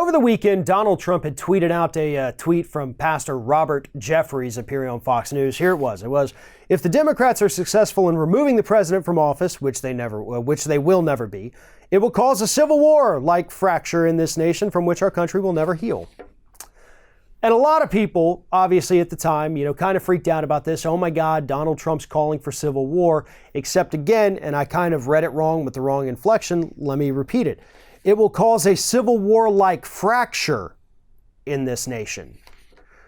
over the weekend, Donald Trump had tweeted out a tweet from Pastor Robert Jeffries appearing on Fox News. Here it was. If the Democrats are successful in removing the president from office, which they will never be, it will cause a civil war-like fracture in this nation from which our country will never heal. And a lot of people, obviously at the time, kind of freaked out about this. Oh my God, Donald Trump's calling for civil war. Except again, and I kind of read it wrong with the wrong inflection. Let me repeat it. It will cause a civil war-like fracture in this nation.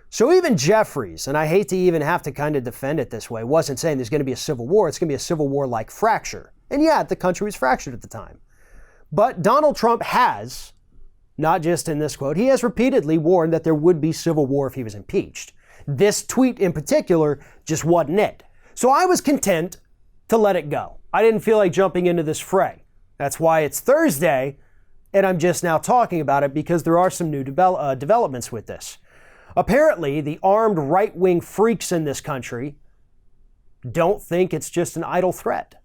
So even Jeffries, and I hate to even have to kind of defend it this way, wasn't saying there's going to be a civil war. It's going to be a civil war-like fracture. And yeah, the country was fractured at the time. But Donald Trump has, not just in this quote, he has repeatedly warned that there would be civil war if he was impeached. This tweet in particular just wasn't it. So I was content to let it go. I didn't feel like jumping into this fray. That's why it's Thursday, and I'm just now talking about it because there are some new developments with this. Apparently, the armed right-wing freaks in this country don't think it's just an idle threat.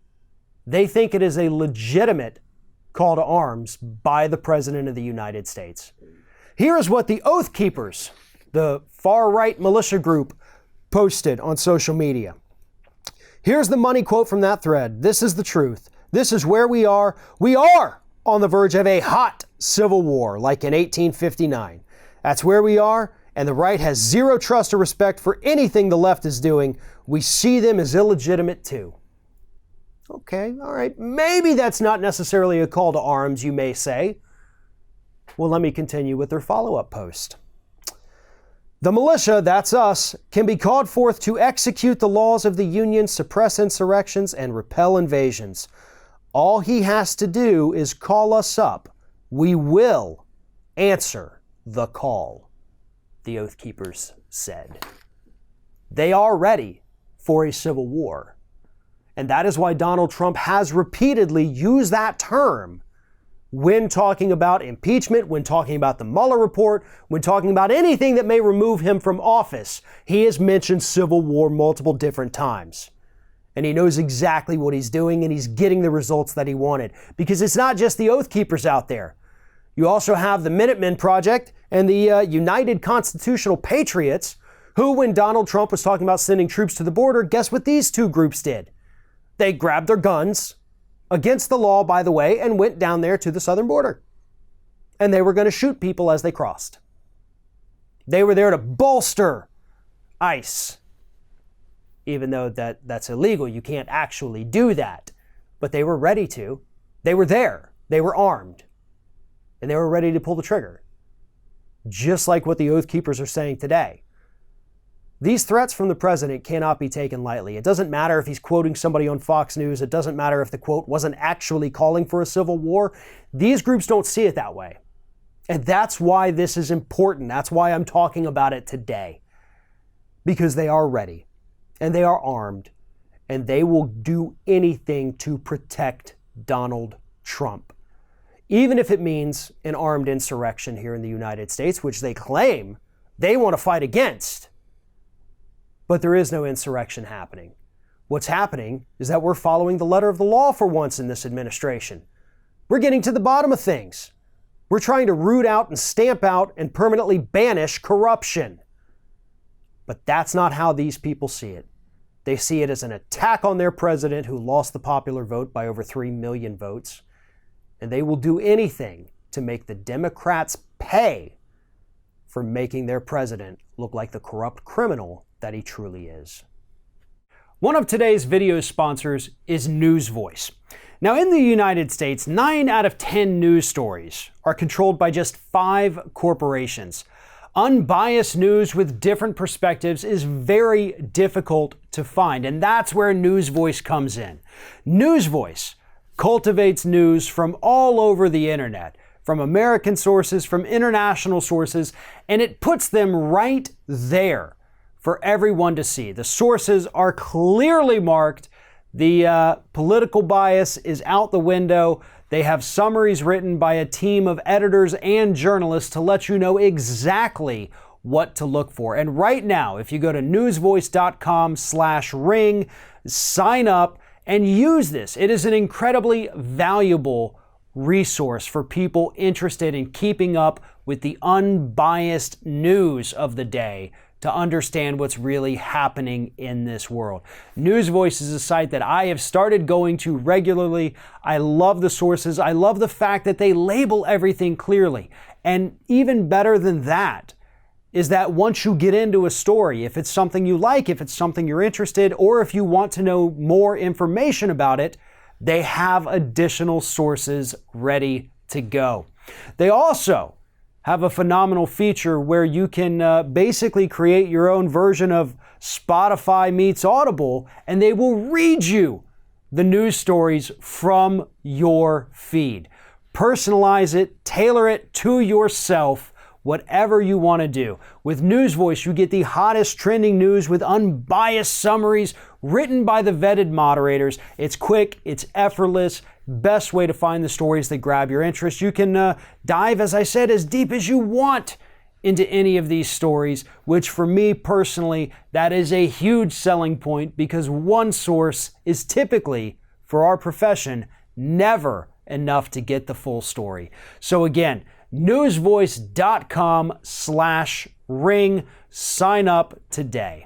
They think it is a legitimate call to arms by the President of the United States. Here is what the Oath Keepers, the far-right militia group, posted on social media. Here's the money quote from that thread. This is the truth. This is where we are. We are on the verge of a hot civil war, like in 1859. That's where we are, and the right has zero trust or respect for anything the left is doing. We see them as illegitimate too. Okay, all right, maybe that's not necessarily a call to arms, you may say. Well, let me continue with their follow-up post. The militia, that's us, can be called forth to execute the laws of the Union, suppress insurrections, and repel invasions. All he has to do is call us up. We will answer the call, the Oath Keepers said. They are ready for a civil war. And that is why Donald Trump has repeatedly used that term when talking about impeachment, when talking about the Mueller report, when talking about anything that may remove him from office. He has mentioned civil war multiple different times. And he knows exactly what he's doing, and he's getting the results that he wanted. Because it's not just the Oath Keepers out there. You also have the Minutemen Project and the United Constitutional Patriots, who, when Donald Trump was talking about sending troops to the border, guess what these two groups did? They grabbed their guns, against the law, by the way, and went down there to the southern border. And they were going to shoot people as they crossed. They were there to bolster ICE. Even though that's illegal, you can't actually do that. But they were ready to. They were there. They were armed. And they were ready to pull the trigger. Just like what the Oath Keepers are saying today. These threats from the president cannot be taken lightly. It doesn't matter if he's quoting somebody on Fox News. It doesn't matter if the quote wasn't actually calling for a civil war. These groups don't see it that way. And that's why this is important. That's why I'm talking about it today. Because they are ready. And they are armed, and they will do anything to protect Donald Trump. Even if it means an armed insurrection here in the United States, which they claim they want to fight against. But there is no insurrection happening. What's happening is that we're following the letter of the law for once in this administration. We're getting to the bottom of things. We're trying to root out and stamp out and permanently banish corruption. But that's not how these people see it. They see it as an attack on their president who lost the popular vote by over 3 million votes. And they will do anything to make the Democrats pay for making their president look like the corrupt criminal that he truly is. One of today's video sponsors is NewsVoice. Now, in the United States, 9 out of 10 news stories are controlled by just 5 corporations. Unbiased news with different perspectives is very difficult to find, and that's where NewsVoice comes in. NewsVoice cultivates news from all over the internet, from American sources, from international sources, and it puts them right there for everyone to see. The sources are clearly marked. The political bias is out the window. They have summaries written by a team of editors and journalists to let you know exactly what to look for. And right now, if you go to newsvoice.com/ring, sign up and use this. It is an incredibly valuable resource for people interested in keeping up with the unbiased news of the day to understand what's really happening in this world. News Voice is a site that I have started going to regularly. I love the sources. I love the fact that they label everything clearly. And even better than that is that once you get into a story, if it's something you like, if it's something you're interested, or if you want to know more information about it, they have additional sources ready to go. They also have a phenomenal feature where you can basically create your own version of Spotify meets Audible, and they will read you the news stories from your feed. Personalize it, tailor it to yourself, whatever you want to do. With News Voice, you get the hottest trending news with unbiased summaries written by the vetted moderators. It's quick, it's effortless, best way to find the stories that grab your interest. You can dive, as I said, as deep as you want into any of these stories, which for me personally, that is a huge selling point because one source is typically, for our profession, never enough to get the full story. So again, newsvoice.com/ring. Sign up today.